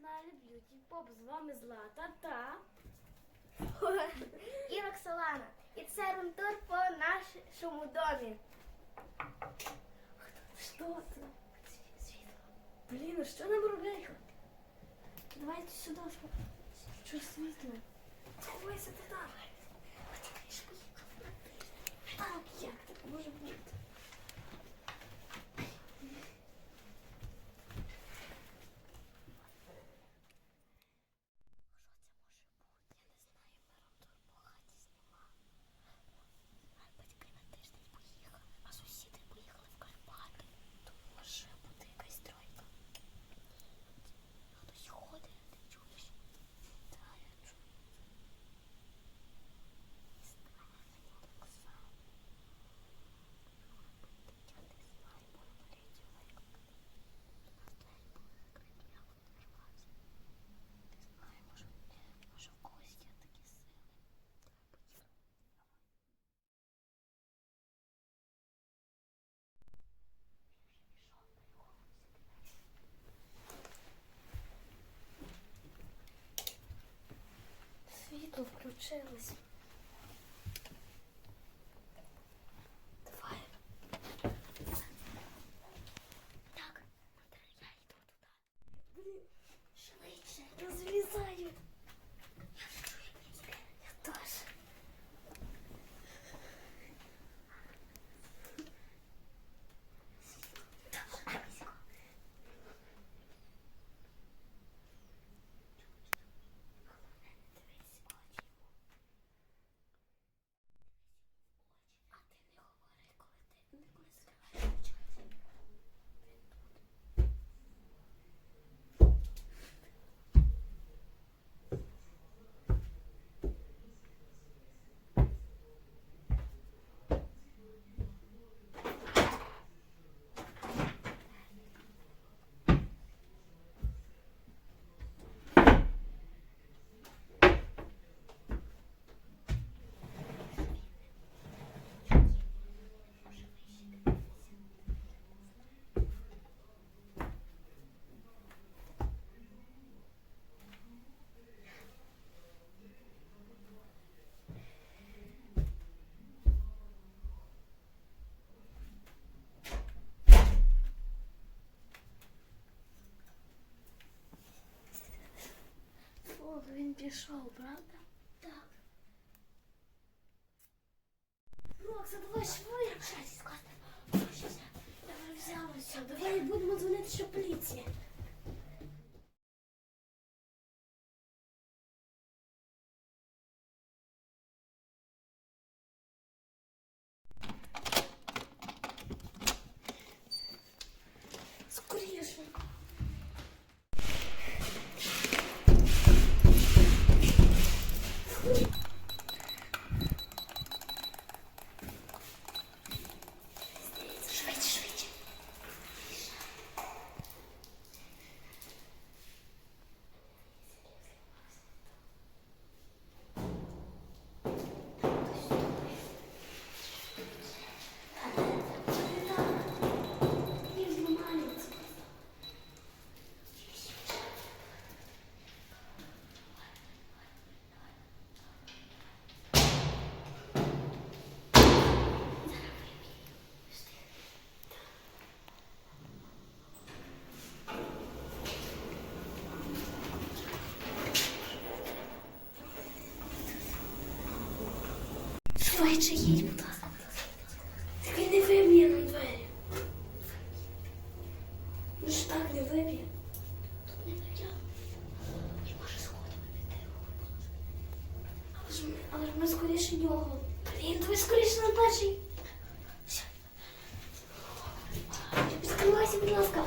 каналі Beauty Pop. З вами Злата та і Роксолана. І це рум-тур по нашому домі. що це? Світло. Блін, а що нам робити? Давайте сюди. Що світло? Ховайся ти там. Так, як так може бути? Світло включилось. Давай. Так, я йду туди. Блін, швидше, розлізаю. Я теж. О, він пішов, правда? Так. Рокса, давай швидше. Давай взялося. Давай будемо дзвонити, що поліція. Скоріше. Швидше. Швидше їдь, будь ласка. Тільки не виб'є нам двері. Ну ж так не виб'є. Тут не виб'є. І може сходимо піти. Але ж ми скоріше нього. Блін, давай скоріше на перший. Все. Відкривайся, будь ласка.